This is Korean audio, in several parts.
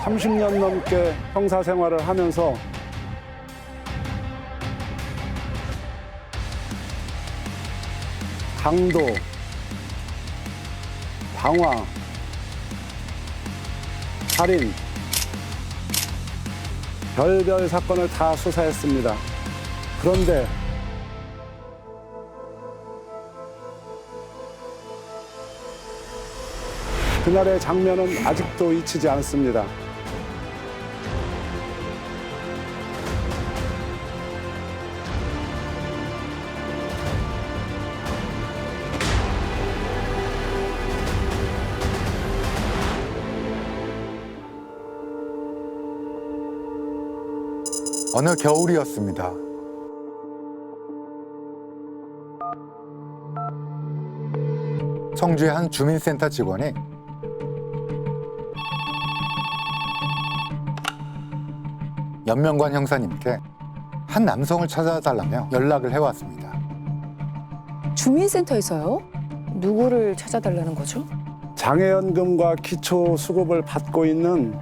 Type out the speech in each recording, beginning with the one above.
30년 넘게 형사 생활을 하면서 강도, 방화, 살인, 별별 사건을 다 수사했습니다. 그런데 그날의 장면은 아직도 잊히지 않습니다. 어느 겨울이었습니다. 청주의 한 주민센터 직원이 연명관 형사님께 한 남성을 찾아달라며 연락을 해왔습니다. 주민센터에서요? 누구를 찾아달라는 거죠? 장애연금과 기초수급을 받고 있는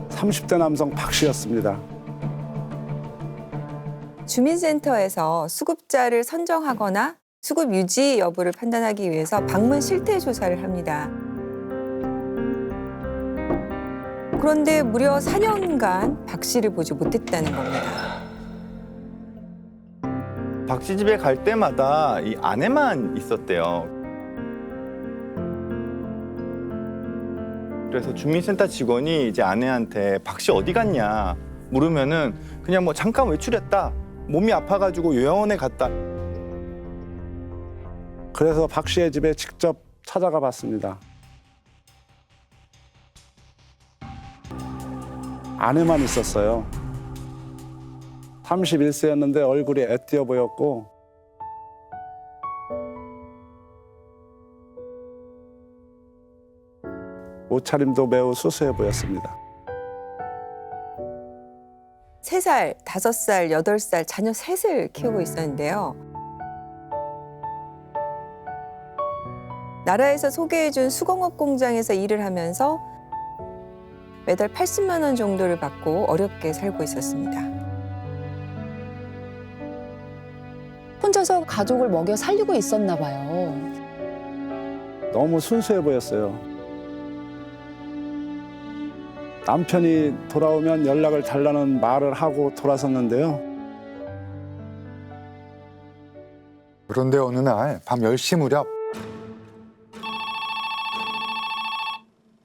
30대 남성 박 씨였습니다. 주민센터에서 수급자를 선정하거나 수급 유지 여부를 판단하기 위해서 방문 실태 조사를 합니다. 그런데 무려 4년간 박 씨를 보지 못했다는 겁니다. 박 씨 집에 갈 때마다 이 아내만 있었대요. 그래서 주민센터 직원이 이제 아내한테 박 씨 어디 갔냐 물으면은 그냥 뭐 잠깐 외출했다. 몸이 아파가지고 요양원에 갔다. 그래서 박 씨의 집에 직접 찾아가 봤습니다. 아내만 있었어요. 31세였는데 얼굴이 애띄어 보였고 옷차림도 매우 수수해 보였습니다. 3살, 5살, 8살 자녀 셋을 키우고 있었는데요. 나라에서 소개해준 수공업 공장에서 일을 하면서 매달 80만 원 정도를 받고 어렵게 살고 있었습니다. 혼자서 가족을 먹여 살리고 있었나 봐요. 너무 순수해 보였어요. 남편이 돌아오면 연락을 달라는 말을 하고 돌아섰는데요. 그런데 어느 날 밤 10시 무렵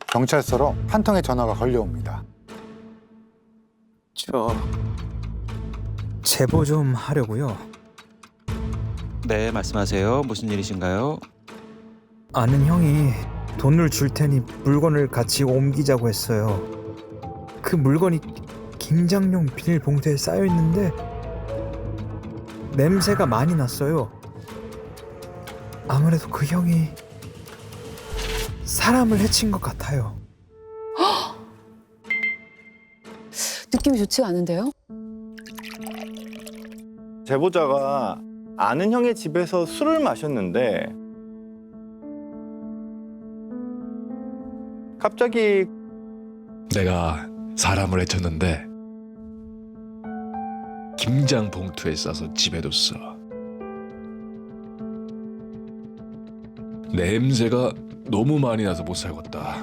경찰서로 한 통의 전화가 걸려옵니다. 저 제보 좀 하려고요. 네, 말씀하세요. 무슨 일이신가요? 아는 형이 돈을 줄 테니 물건을 같이 옮기자고 했어요. 그 물건이 김장용 비닐봉투에 쌓여 있는데 냄새가 많이 났어요. 아무래도 그 형이 사람을 해친 것 같아요. 느낌이 좋지가 않은데요? 제보자가 아는 형의 집에서 술을 마셨는데 갑자기 내가 사람을 해쳤는데 김장 봉투에 싸서 집에 뒀어. 냄새가 너무 많이 나서 못 살겠다.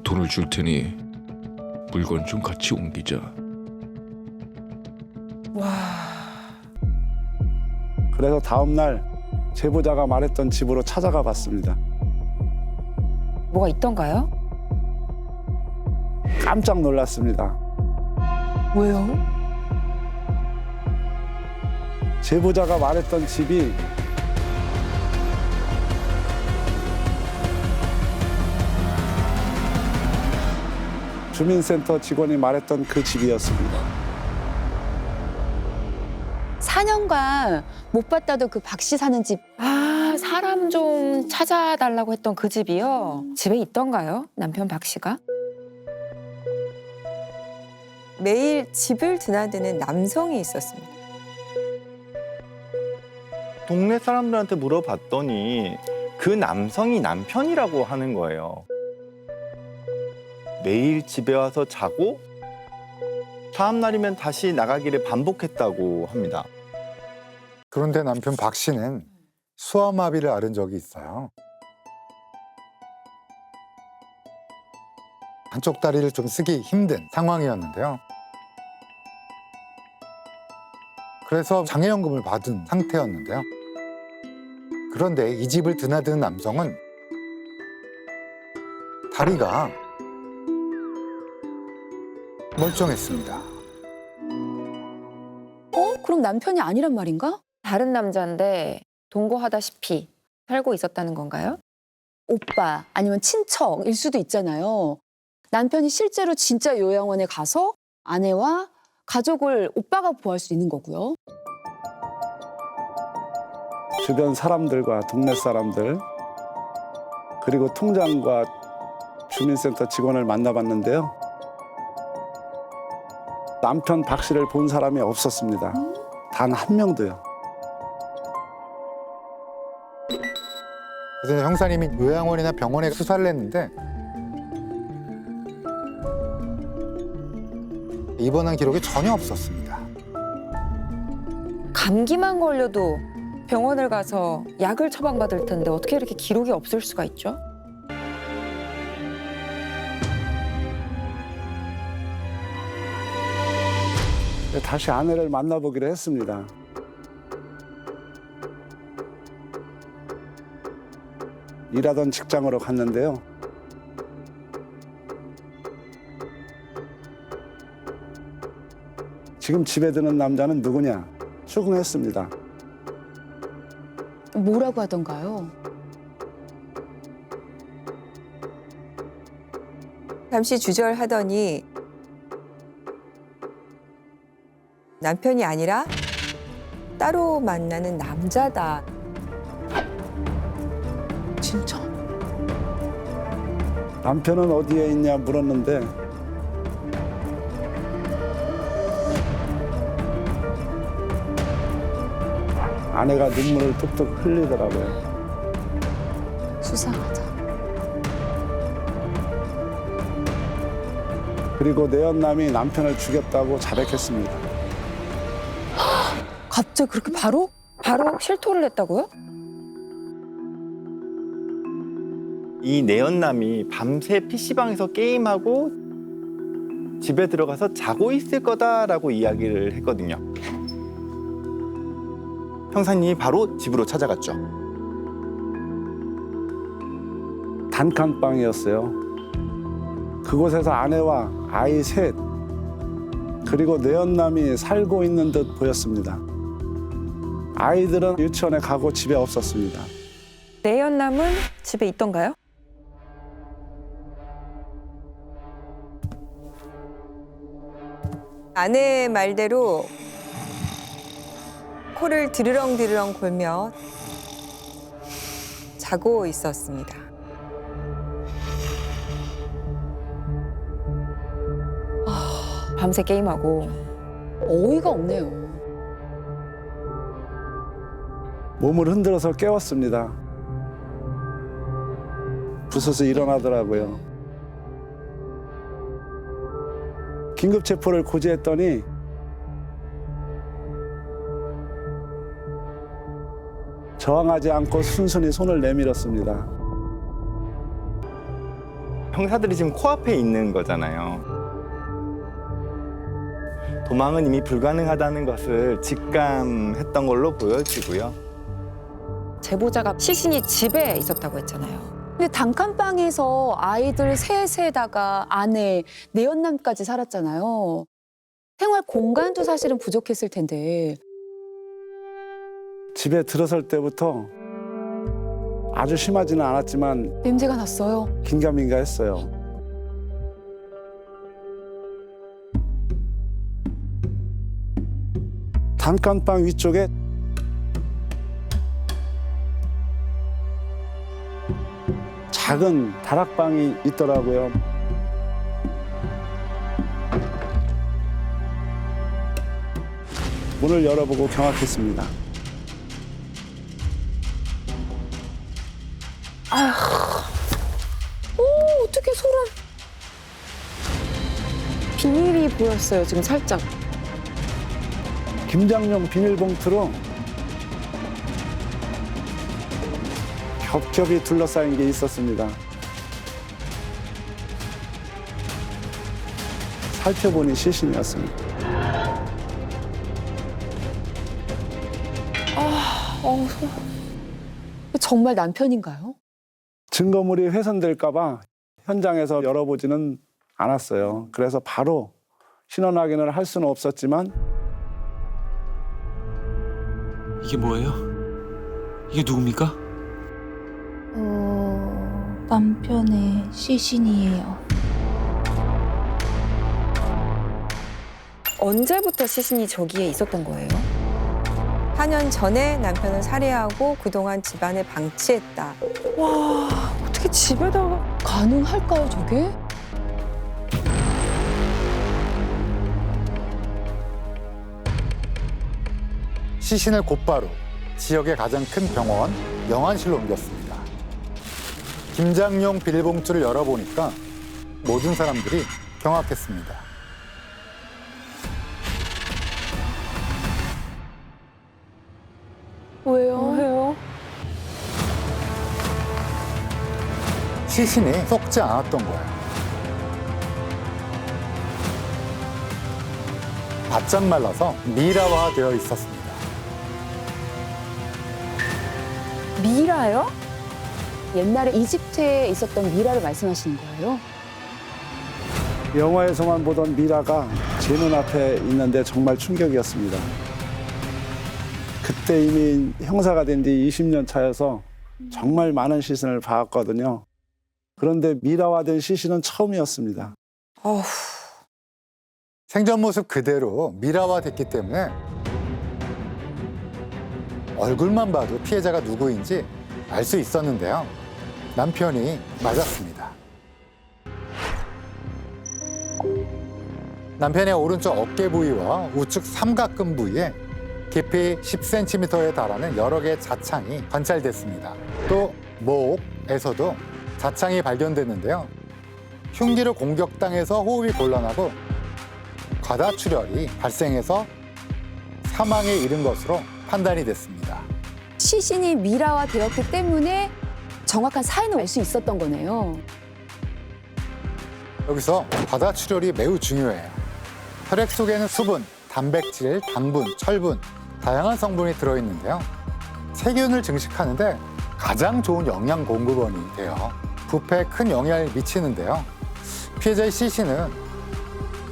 돈을 줄 테니 물건 좀 같이 옮기자. 그래서 다음 날 제보자가 말했던 집으로 찾아가 봤습니다. 뭐가 있던가요? 깜짝 놀랐습니다. 왜요? 제보자가 말했던 집이 주민센터 직원이 말했던 그 집이었습니다. 4년간 못 봤다던 그 박 씨 사는 집. 아, 사람 좀 찾아달라고 했던 그 집이요? 집에 있던가요? 남편 박 씨가? 매일 집을 드나드는 남성이 있었습니다. 동네 사람들한테 물어봤더니 그 남성이 남편이라고 하는 거예요. 매일 집에 와서 자고 다음 날이면 다시 나가기를 반복했다고 합니다. 그런데 남편 박 씨는 수아마비를 앓은 적이 있어요. 한쪽 다리를 좀 쓰기 힘든 상황이었는데요. 그래서 장애연금을 받은 상태였는데요. 그런데 이 집을 드나드는 남성은 다리가 멀쩡했습니다. 그럼 남편이 아니란 말인가? 다른 남자인데 동거하다시피 살고 있었다는 건가요? 오빠 아니면 친척일 수도 있잖아요. 남편이 실제로 진짜 요양원에 가서 아내와 가족을 오빠가 보호할 수 있는 거고요. 주변 사람들과 동네 사람들 그리고 통장과 주민센터 직원을 만나봤는데요. 남편 박 씨를 본 사람이 없었습니다. 단 한 명도요. 그래서 형사님이 요양원이나 병원에 수사를 했는데 입원한 기록이 전혀 없었습니다. 감기만 걸려도 병원을 가서 약을 처방받을 텐데 어떻게 이렇게 기록이 없을 수가 있죠? 다시 아내를 만나보기로 했습니다. 일하던 직장으로 갔는데요. 지금 집에 드는 남자는 누구냐? 추궁했습니다. 뭐라고 하던가요? 잠시 주절하더니 남편이 아니라 따로 만나는 남자다. 진짜? 남편은 어디에 있냐 물었는데 아내가 눈물을 뚝뚝 흘리더라고요. 수상하다. 그리고 내연남이 남편을 죽였다고 자백했습니다. 갑자기 그렇게 바로? 바로 실토를 했다고요? 이 내연남이 밤새 PC방에서 게임하고 집에 들어가서 자고 있을 거다라고 이야기를 했거든요. 형사님이 바로 집으로 찾아갔죠. 단칸방이었어요. 그곳에서 아내와 아이 셋 그리고 내연남이 살고 있는 듯 보였습니다. 아이들은 유치원에 가고 집에 없었습니다. 내연남은 집에 있던가요? 아내의 말대로 코를 드르렁드르렁 골며 자고 있었습니다. 밤새 게임하고. 어이가 없네요. 몸을 흔들어서 깨웠습니다. 부스스 일어나더라고요. 긴급체포를 고지했더니 저항하지 않고 순순히 손을 내밀었습니다. 형사들이 지금 코앞에 있는 거잖아요. 도망은 이미 불가능하다는 것을 직감했던 걸로 보여지고요. 제보자가 시신이 집에 있었다고 했잖아요. 근데 단칸방에서 아이들 셋에다가 아내, 내연남까지 살았잖아요. 생활 공간도 사실은 부족했을 텐데. 집에 들어설 때부터 아주 심하지는 않았지만 냄새가 났어요. 긴가민가했어요. 단칸방 위쪽에 작은 다락방이 있더라고요. 문을 열어보고 경악했습니다. 어떻게 소름. 비닐이 보였어요, 지금 살짝. 김장용 비닐봉투로 겹겹이 둘러싸인 게 있었습니다. 살펴보니 시신이었습니다. 정말 남편인가요? 증거물이 훼손될까 봐 현장에서 열어보지는 않았어요. 그래서 바로 신원 확인을 할 수는 없었지만 이게 뭐예요? 이게 누굽니까? 남편의 시신이에요. 언제부터 시신이 저기에 있었던 거예요? 4년 전에 남편을 살해하고 그동안 집안에 방치했다. 와, 어떻게 집에다가 가능할까요, 저게? 시신을 곧바로 지역의 가장 큰 병원 영안실로 옮겼습니다. 김장용 비닐봉투를 열어보니까 모든 사람들이 경악했습니다. 왜요? 시신이 썩지 않았던 거예요. 바짝 말라서 미라화되어 있었습니다. 미라요? 옛날에 이집트에 있었던 미라를 말씀하시는 거예요? 영화에서만 보던 미라가 제 눈앞에 있는데 정말 충격이었습니다. 그때 이미 형사가 된 지 20년 차여서 정말 많은 시신을 봐왔거든요. 그런데 미라화된 시신은 처음이었습니다. 어후, 생전 모습 그대로 미라화됐기 때문에 얼굴만 봐도 피해자가 누구인지 알 수 있었는데요. 남편이 맞았습니다. 남편의 오른쪽 어깨 부위와 우측 삼각근 부위에 깊이 10cm에 달하는 여러 개의 자창이 관찰됐습니다. 또 목에서도 자창이 발견됐는데요. 흉기로 공격당해서 호흡이 곤란하고 과다출혈이 발생해서 사망에 이른 것으로 판단이 됐습니다. 시신이 미라화 되었기 때문에 정확한 사인을 알 수 있었던 거네요. 여기서 과다출혈이 매우 중요해요. 혈액 속에는 수분, 단백질, 당분, 철분, 다양한 성분이 들어있는데요. 세균을 증식하는데 가장 좋은 영양 공급원이 돼요. 부패에 큰 영향을 미치는데요. 피해자의 시신은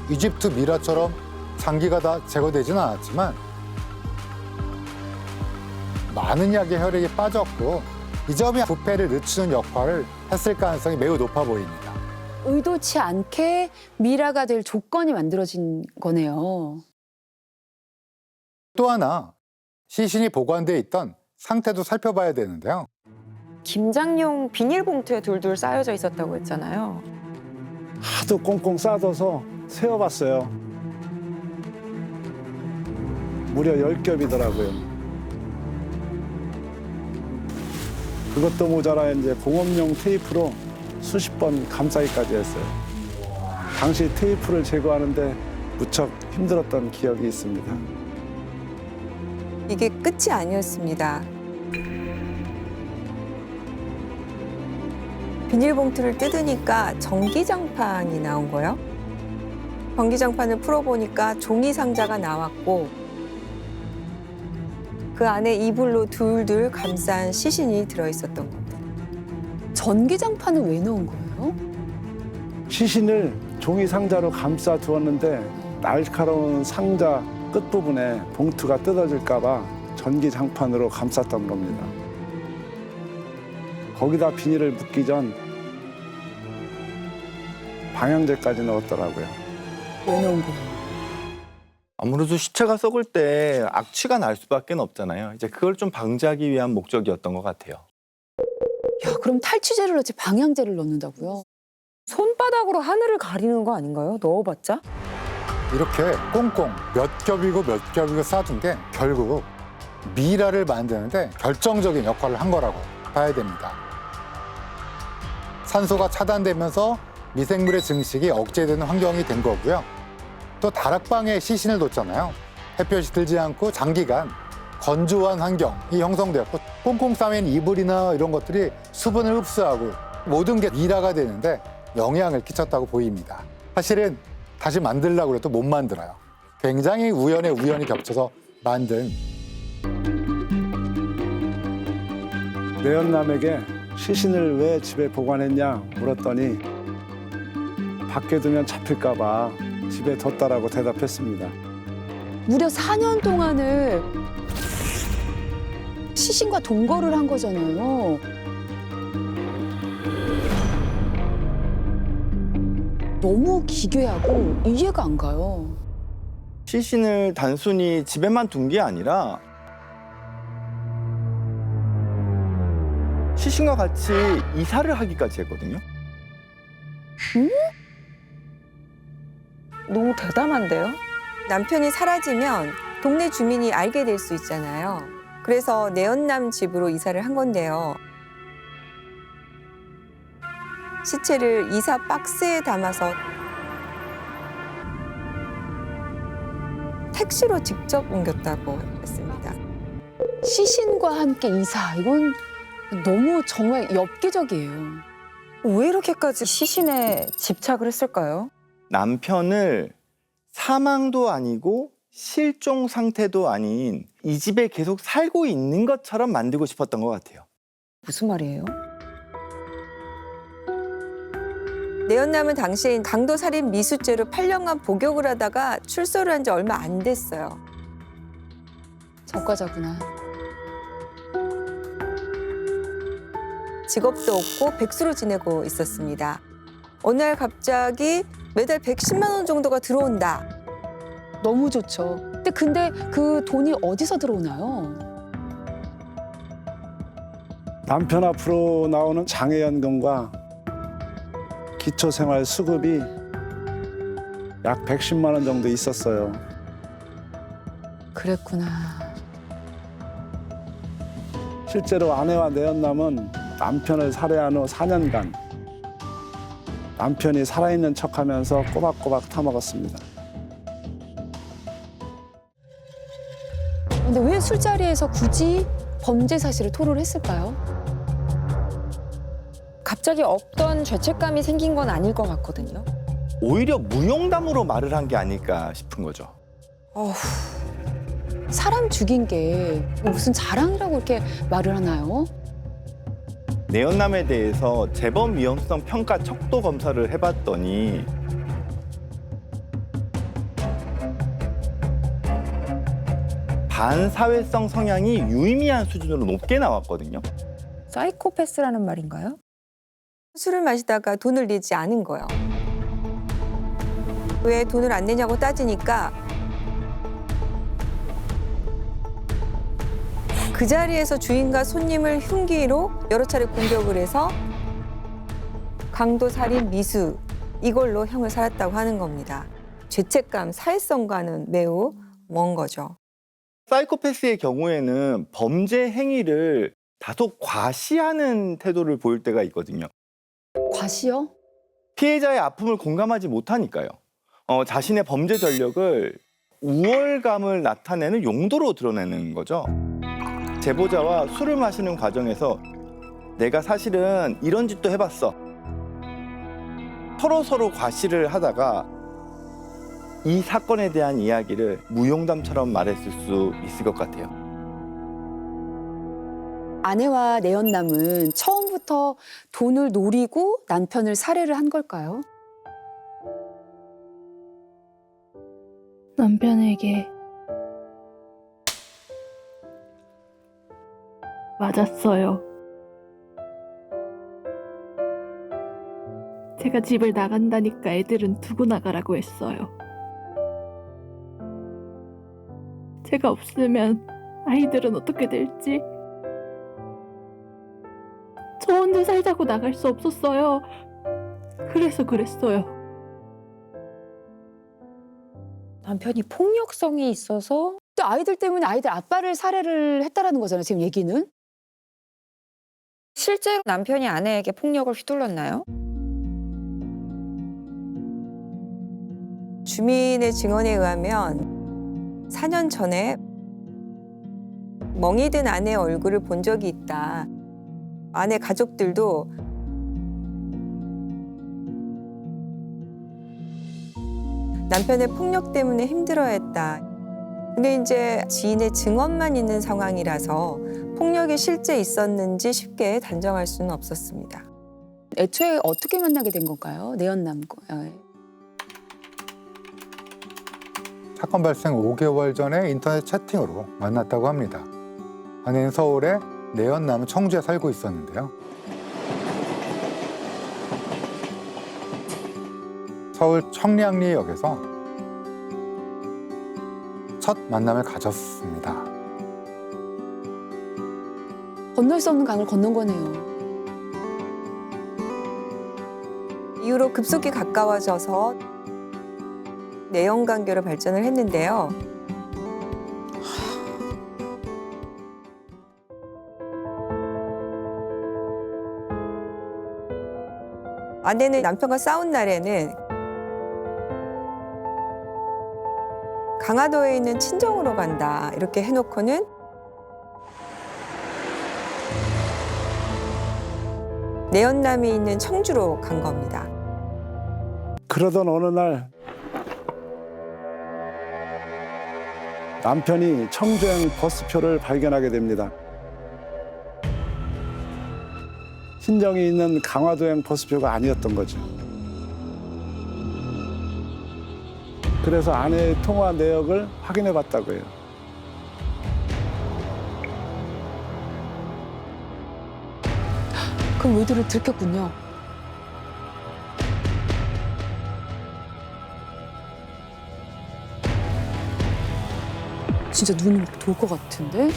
이집트 미라처럼 장기가 다 제거되지는 않았지만 많은 약의 혈액이 빠졌고 이 점이 부패를 늦추는 역할을 했을 가능성이 매우 높아 보입니다. 의도치 않게 미라가 될 조건이 만들어진 거네요. 또 하나 시신이 보관돼 있던 상태도 살펴봐야 되는데요. 김장용 비닐봉투에 둘둘 쌓여져 있었다고 했잖아요. 하도 꽁꽁 싸둬서 세어봤어요. 무려 10겹이더라고요. 그것도 모자라 이제 공업용 테이프로 수십 번 감싸기까지 했어요. 당시 테이프를 제거하는데 무척 힘들었던 기억이 있습니다. 이게 끝이 아니었습니다. 비닐봉투를 뜯으니까 전기장판이 나온 거예요. 전기장판을 풀어보니까 종이 상자가 나왔고 그 안에 이불로 둘둘 감싼 시신이 들어있었던 겁니다. 전기장판을 왜 넣은 거예요? 시신을 종이 상자로 감싸 두었는데 날카로운 상자 끝부분에 봉투가 뜯어질까 봐 전기장판으로 감쌌던 겁니다. 거기다 비닐을 묶기 전 방향제까지 넣었더라고요. 왜 넣은 거예요? 아무래도 시체가 썩을 때 악취가 날 수밖에 없잖아요. 이제 그걸 좀 방지하기 위한 목적이었던 것 같아요. 야, 그럼 탈취제를 넣지 방향제를 넣는다고요? 손바닥으로 하늘을 가리는 거 아닌가요? 넣어봤자? 이렇게 꽁꽁 몇 겹이고 몇 겹이고 쌓아둔 게 결국 미라를 만드는데 결정적인 역할을 한 거라고 봐야 됩니다. 산소가 차단되면서 미생물의 증식이 억제되는 환경이 된 거고요. 또 다락방에 시신을 뒀잖아요. 햇볕이 들지 않고 장기간 건조한 환경이 형성되었고 꽁꽁 싸맨 이불이나 이런 것들이 수분을 흡수하고 모든 게 미라가 되는데 영향을 끼쳤다고 보입니다. 사실은 다시 만들려고 해도 못 만들어요. 굉장히 우연에 우연이 겹쳐서 만든. 내연남에게 시신을 왜 집에 보관했냐 물었더니 밖에 두면 잡힐까 봐 집에 뒀다라고 대답했습니다. 무려 4년 동안을 시신과 동거를 한 거잖아요. 너무 기괴하고 이해가 안 가요. 시신을 단순히 집에만 둔 게 아니라 시신과 같이 이사를 하기까지 했거든요. 너무 대담한데요? 남편이 사라지면 동네 주민이 알게 될 수 있잖아요. 그래서 내연남 집으로 이사를 한 건데요. 시체를 이사 박스에 담아서 택시로 직접 옮겼다고 했습니다. 시신과 함께 이사, 이건 너무 정말 엽기적이에요. 왜 이렇게까지 시신에 집착을 했을까요? 남편을 사망도 아니고 실종 상태도 아닌 이 집에 계속 살고 있는 것처럼 만들고 싶었던 것 같아요. 무슨 말이에요? 내연남은 당시에 강도살인 미수죄로 8년간 복역을 하다가 출소를 한 지 얼마 안 됐어요. 저가자구나. 직업도 없고 백수로 지내고 있었습니다. 어느 날 갑자기 매달 110만 원 정도가 들어온다. 너무 좋죠. 근데 그 돈이 어디서 들어오나요? 남편 앞으로 나오는 장애연금과 기초생활 수급이 약 110만 원 정도 있었어요. 그랬구나. 실제로 아내와 내연남은 남편을 살해한 후 4년간 남편이 살아있는 척하면서 꼬박꼬박 타먹었습니다. 근데 왜 술자리에서 굳이 범죄 사실을 토로를 했을까요? 갑자기 없던 죄책감이 생긴 건 아닐 것 같거든요. 오히려 무용담으로 말을 한 게 아닐까 싶은 거죠. 사람 죽인 게 무슨 자랑이라고 이렇게 말을 하나요? 내연남에 대해서 재범 위험성 평가 척도 검사를 해봤더니 반사회성 성향이 유의미한 수준으로 높게 나왔거든요. 사이코패스라는 말인가요? 술을 마시다가 돈을 내지 않은 거예요. 왜 돈을 안 내냐고 따지니까 그 자리에서 주인과 손님을 흉기로 여러 차례 공격을 해서 강도 살인 미수 이걸로 형을 살았다고 하는 겁니다. 죄책감, 사회성과는 매우 먼 거죠. 사이코패스의 경우에는 범죄 행위를 다소 과시하는 태도를 보일 때가 있거든요. 과시요? 피해자의 아픔을 공감하지 못하니까요. 자신의 범죄 전력을 우월감을 나타내는 용도로 드러내는 거죠. 제보자와 술을 마시는 과정에서 내가 사실은 이런 짓도 해봤어. 서로 과시를 하다가 이 사건에 대한 이야기를 무용담처럼 말했을 수 있을 것 같아요. 아내와 내연남은 처음부터 돈을 노리고 남편을 살해를 한 걸까요? 남편에게 맞았어요. 제가 집을 나간다니까 애들은 두고 나가라고 했어요. 제가 없으면 아이들은 어떻게 될지. 저 혼자 살자고 나갈 수 없었어요. 그래서 그랬어요. 남편이 폭력성이 있어서 또 아이들 때문에 아이들 아빠를 살해를 했다라는 거잖아요, 지금 얘기는. 실제로 남편이 아내에게 폭력을 휘둘렀나요? 주민의 증언에 의하면 4년 전에 멍이 든 아내의 얼굴을 본 적이 있다. 아내 가족들도 남편의 폭력 때문에 힘들어했다. 근데 이제 지인의 증언만 있는 상황이라서 폭력이 실제 있었는지 쉽게 단정할 수는 없었습니다. 애초에 어떻게 만나게 된 건가요? 내연남과. 사건 발생 5개월 전에 인터넷 채팅으로 만났다고 합니다. 아내는 서울에, 내연남은 청주에 살고 있었는데요. 서울 청량리역에서 첫 만남을 가졌습니다. 건널 수 없는 강을 건넌 거네요. 이후로 급속히 가까워져서 내연 관계로 발전을 했는데요. 아내는 남편과 싸운 날에는 강화도에 있는 친정으로 간다 이렇게 해놓고는 내연남이 있는 청주로 간 겁니다. 그러던 어느 날 남편이 청주행 버스표를 발견하게 됩니다. 친정이 있는 강화도행 버스표가 아니었던 거죠. 그래서 아내의 통화 내역을 확인해 봤다고요. 그럼 의도를 들켰군요. 진짜 눈이 막 돌 것 같은데?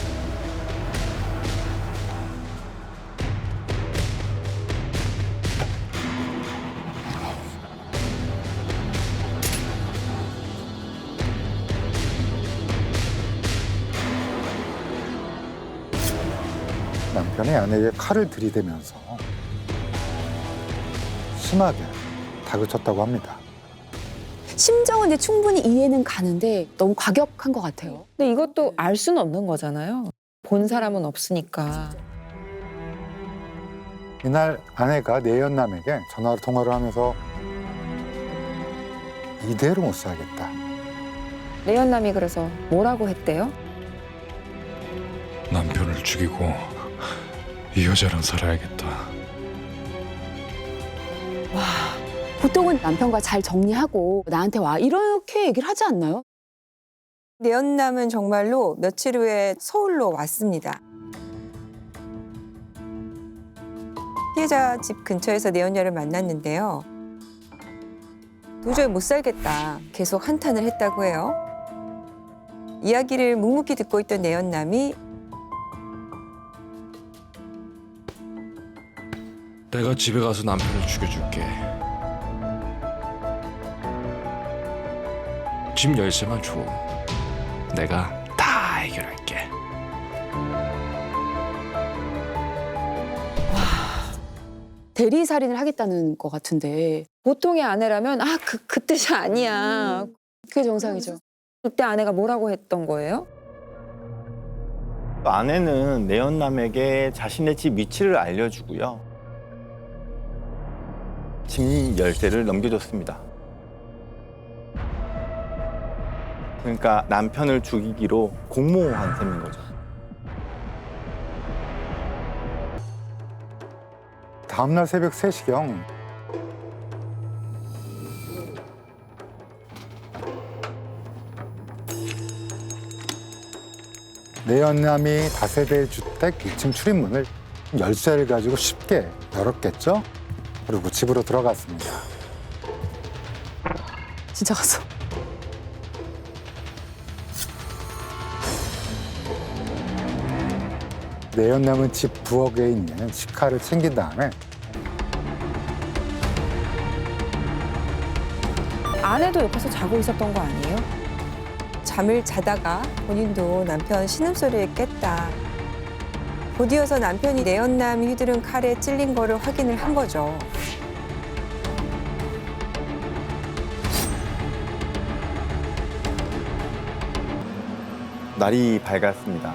남편이 아내에게 칼을 들이대면서 심하게 다그쳤다고 합니다. 심정은 이제 충분히 이해는 가는데 너무 과격한 것 같아요. 근데 이것도 알 수는 없는 거잖아요. 본 사람은 없으니까. 이날 아내가 내연남에게 전화로 통화를 하면서 이대로 못 살겠다. 내연남이 그래서 뭐라고 했대요? 남편을 죽이고 이 여자랑 살아야겠다. 보통은 남편과 잘 정리하고 나한테 와 이렇게 얘기를 하지 않나요? 내연남은 정말로 며칠 후에 서울로 왔습니다. 피해자 집 근처에서 내연녀를 만났는데요. 도저히 못 살겠다. 계속 한탄을 했다고 해요. 이야기를 묵묵히 듣고 있던 내연남이 내가 집에 가서 남편을 죽여줄게. 집 열쇠만 줘. 내가 다 해결할게. 대리살인을 하겠다는 것 같은데 보통의 아내라면 그 뜻이 아니야. 그게 정상이죠. 그때 아내가 뭐라고 했던 거예요? 아내는 내연남에게 자신의 집 위치를 알려주고요. 집 열쇠를 넘겨줬습니다. 그러니까 남편을 죽이기로 공모한 셈인 거죠. 다음날 새벽 3시경 내연남이 다세대 주택 2층 출입문을 열쇠를 가지고 쉽게 열었겠죠? 그리고 집으로 들어갔습니다. 진짜 갔어. 내연남은 집 부엌에 있는 식칼을 챙긴 다음에 아내도 옆에서 자고 있었던 거 아니에요? 잠을 자다가 본인도 남편 신음소리에 깼다. 곧이어서 남편이 내연남이 휘두른 칼에 찔린 거를 확인을 한 거죠. 날이 밝았습니다.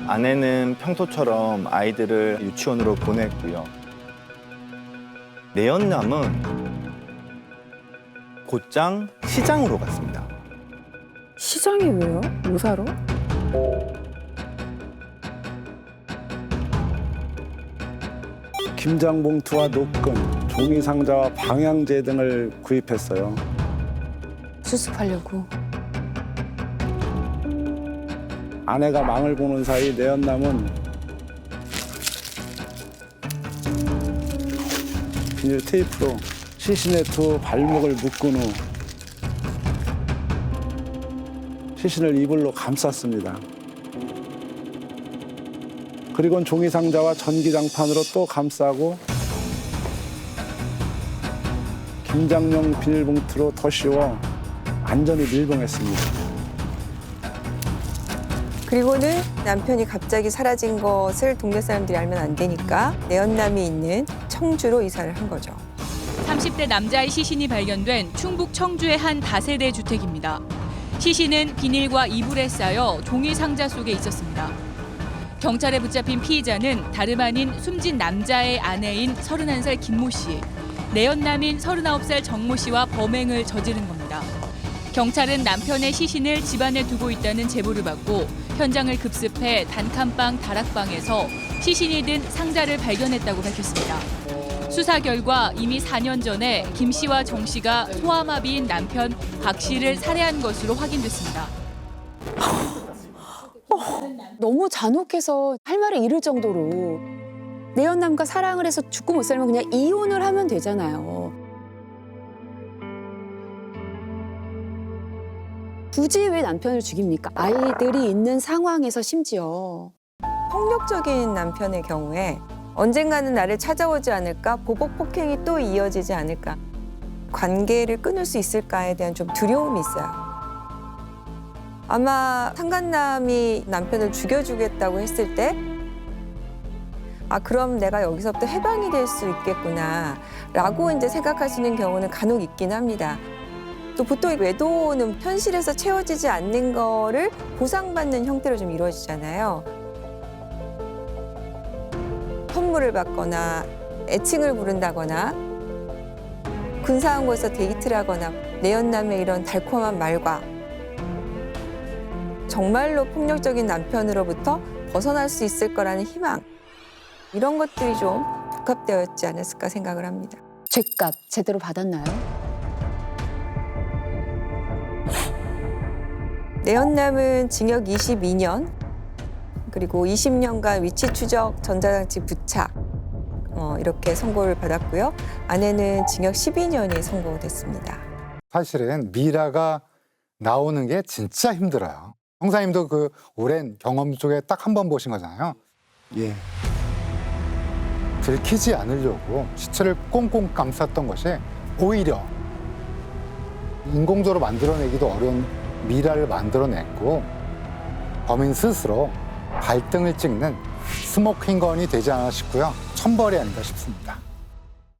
아내는 평소처럼 아이들을 유치원으로 보냈고요. 내연남은 곧장 시장으로 갔습니다. 시장이 왜요? 뭐 사러? 김장 봉투와 노끈, 종이 상자와 방향제 등을 구입했어요. 수습하려고. 아내가 망을 보는 사이 내연남은 비닐 테이프로 시신의 발목을 묶은 후 시신을 이불로 감쌌습니다. 그리고는 종이 상자와 전기장판으로 또 감싸고 김장용 비닐봉투로 더 씌워 안전히 밀봉했습니다. 그리고는 남편이 갑자기 사라진 것을 동네 사람들이 알면 안 되니까 내연남이 있는 청주로 이사를 한 거죠. 30대 남자의 시신이 발견된 충북 청주의 한 다세대 주택입니다. 시신은 비닐과 이불에 쌓여 종이 상자 속에 있었습니다. 경찰에 붙잡힌 피의자는 다름 아닌 숨진 남자의 아내인 31살 김모 씨, 내연남인 39살 정모 씨와 범행을 저지른 겁니다. 경찰은 남편의 시신을 집안에 두고 있다는 제보를 받고 현장을 급습해 단칸방 다락방에서 시신이 든 상자를 발견했다고 밝혔습니다. 수사 결과 이미 4년 전에 김 씨와 정 씨가 소아마비인 남편 박 씨를 살해한 것으로 확인됐습니다. 너무 잔혹해서 할 말을 잃을 정도로 내연남과 사랑을 해서 죽고 못 살면 그냥 이혼을 하면 되잖아요. 굳이 왜 남편을 죽입니까? 아이들이 있는 상황에서 심지어. 폭력적인 남편의 경우에 언젠가는 나를 찾아오지 않을까, 보복 폭행이 또 이어지지 않을까, 관계를 끊을 수 있을까에 대한 좀 두려움이 있어요. 아마 상간남이 남편을 죽여주겠다고 했을 때, 아, 그럼 내가 여기서부터 해방이 될 수 있겠구나 라고 이제 생각하시는 경우는 간혹 있긴 합니다. 또 보통 외도는 현실에서 채워지지 않는 거를 보상받는 형태로 좀 이루어지잖아요. 선물을 받거나 애칭을 부른다거나 근사한 곳에서 데이트를 하거나 내연남의 이런 달콤한 말과 정말로 폭력적인 남편으로부터 벗어날 수 있을 거라는 희망, 이런 것들이 좀 복합되어 있지 않았을까 생각을 합니다. 죗값 제대로 받았나요? 내연남은 징역 22년, 그리고 20년간 위치 추적, 전자장치 부착 이렇게 선고를 받았고요. 아내는 징역 12년이 선고됐습니다. 사실은 미라가 나오는 게 진짜 힘들어요. 형사님도 그 오랜 경험 속에 딱 한 번 보신 거잖아요. 예. 들키지 않으려고 시체를 꽁꽁 감쌌던 것이 오히려 인공적으로 만들어내기도 어려운 미라를 만들어냈고 범인 스스로 발등을 찍는 스모킹건이 되지 않았나 싶고요. 천벌이 아닌가 싶습니다.